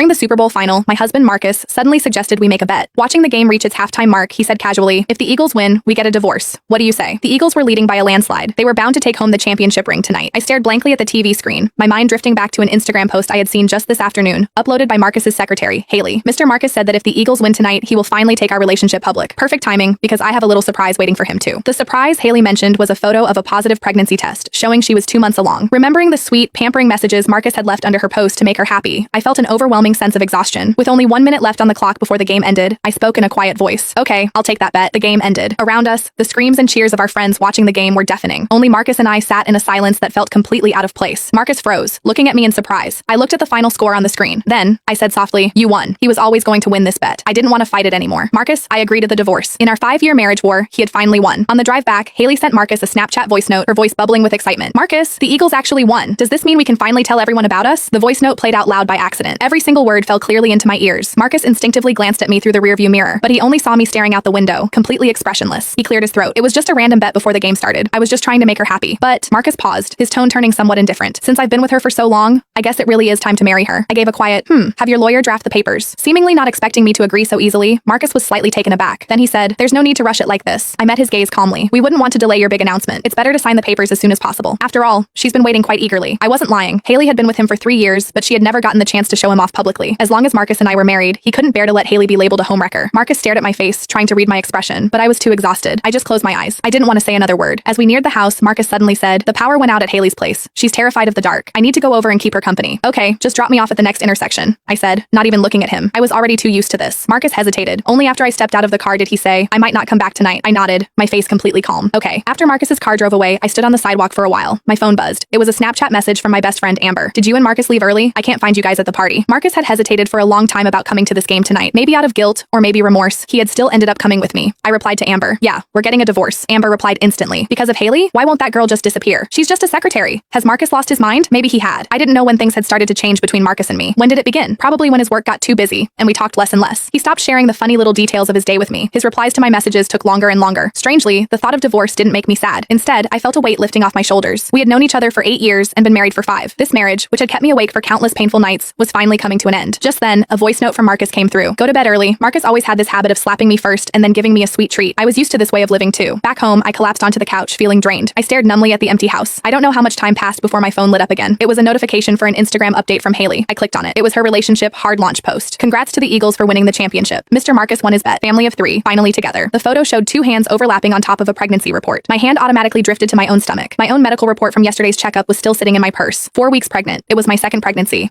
During the Super Bowl final, my husband Marcus suddenly suggested we make a bet. Watching the game reach its halftime mark, he said casually, "If the Eagles win, we get a divorce. What do you say?" The Eagles were leading by a landslide. They were bound to take home the championship ring tonight. I stared blankly at the TV screen, my mind drifting back to an Instagram post I had seen just this afternoon, uploaded by Marcus's secretary, Haley. Mr. Marcus said that if the Eagles win tonight, he will finally take our relationship public. Perfect timing, because I have a little surprise waiting for him too. The surprise Haley mentioned was a photo of a positive pregnancy test, showing she was 2 months along. Remembering the sweet, pampering messages Marcus had left under her post to make her happy, I felt an overwhelming sense of exhaustion. With only 1 minute left on the clock before the game ended, I spoke in a quiet voice. "Okay, I'll take that bet." The game ended. Around us, the screams and cheers of our friends watching the game were deafening. Only Marcus and I sat in a silence that felt completely out of place. Marcus froze, looking at me in surprise. I looked at the final score on the screen. Then, I said softly, "You won." He was always going to win this bet. I didn't want to fight it anymore. Marcus, I agreed to the divorce. In our 5-year marriage war, he had finally won. On the drive back, Haley sent Marcus a Snapchat voice note, her voice bubbling with excitement. "Marcus, the Eagles actually won. Does this mean we can finally tell everyone about us?" The voice note played out loud by accident. Every single word fell clearly into my ears. Marcus instinctively glanced at me through the rearview mirror, but he only saw me staring out the window, completely expressionless. He cleared his throat. "It was just a random bet before the game started. I was just trying to make her happy." But Marcus paused, his tone turning somewhat indifferent. "Since I've been with her for so long, I guess it really is time to marry her." I gave a quiet, "Have your lawyer draft the papers." Seemingly not expecting me to agree so easily, Marcus was slightly taken aback. Then he said, "There's no need to rush it like this." I met his gaze calmly. "We wouldn't want to delay your big announcement. It's better to sign the papers as soon as possible." After all, she's been waiting quite eagerly. I wasn't lying. Haley had been with him for 3 years, but she had never gotten the chance to show him off publicly. As long as Marcus and I were married, he couldn't bear to let Haley be labeled a homewrecker. Marcus stared at my face, trying to read my expression, but I was too exhausted. I just closed my eyes. I didn't want to say another word. As we neared the house, Marcus suddenly said, "The power went out at Haley's place. She's terrified of the dark. I need to go over and keep her company." "Okay, just drop me off at the next intersection," I said, not even looking at him. I was already too used to this. Marcus hesitated. Only after I stepped out of the car did he say, "I might not come back tonight." I nodded, my face completely calm. "Okay." After Marcus's car drove away, I stood on the sidewalk for a while. My phone buzzed. It was a Snapchat message from my best friend Amber. "Did you and Marcus leave early? I can't find you guys at the party." Marcus had hesitated for a long time about coming to this game tonight. Maybe out of guilt, or maybe remorse, he had still ended up coming with me. I replied to Amber, "Yeah, we're getting a divorce." Amber replied instantly. "Because of Haley? Why won't that girl just disappear? She's just a secretary." Has Marcus lost his mind? Maybe he had. I didn't know when things had started to change between Marcus and me. When did it begin? Probably when his work got too busy, and we talked less and less. He stopped sharing the funny little details of his day with me. His replies to my messages took longer and longer. Strangely, the thought of divorce didn't make me sad. Instead, I felt a weight lifting off my shoulders. We had known each other for 8 years and been married for 5. This marriage, which had kept me awake for countless painful nights, was finally coming to an end. Just then, a voice note from Marcus came through. "Go to bed early." Marcus always had this habit of slapping me first and then giving me a sweet treat. I was used to this way of living too. Back home, I collapsed onto the couch, feeling drained. I stared numbly at the empty house. I don't know how much time passed before my phone lit up again. It was a notification for an Instagram update from Haley. I clicked on it. It was her relationship hard launch post. "Congrats to the Eagles for winning the championship. Mr. Marcus won his bet. Family of 3, finally together." The photo showed 2 hands overlapping on top of a pregnancy report. My hand automatically drifted to my own stomach. My own medical report from yesterday's checkup was still sitting in my purse. 4 weeks pregnant. It was my second pregnancy.